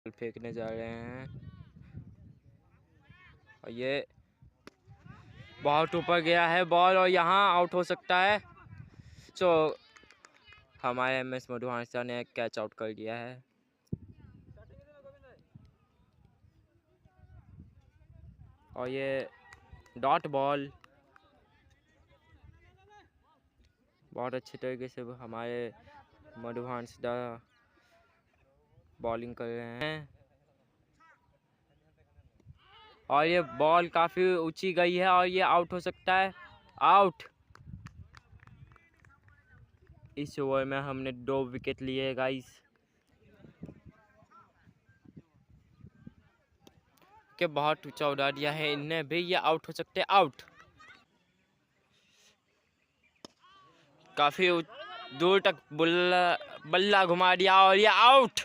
फेंकने जा रहे हैं और ये बहुत ऊपर गया है बॉल और यहाँ आउट हो सकता है। तो हमारे MS मधुहांसा ने कैच आउट कर दिया है। और ये डॉट बॉल बहुत अच्छे तरीके से हमारे मधुहांसा बॉलिंग कर रहे हैं और ये बॉल काफ़ी ऊंची गई है और ये आउट हो सकता है। आउट। इस ओवर में हमने 2 विकेट लिए गाइस के बहुत ऊंचा उड़ा दिया है इनने भी। ये आउट हो सकते हैं। आउट। काफ़ी दूर तक बल्ला घुमा दिया और ये आउट।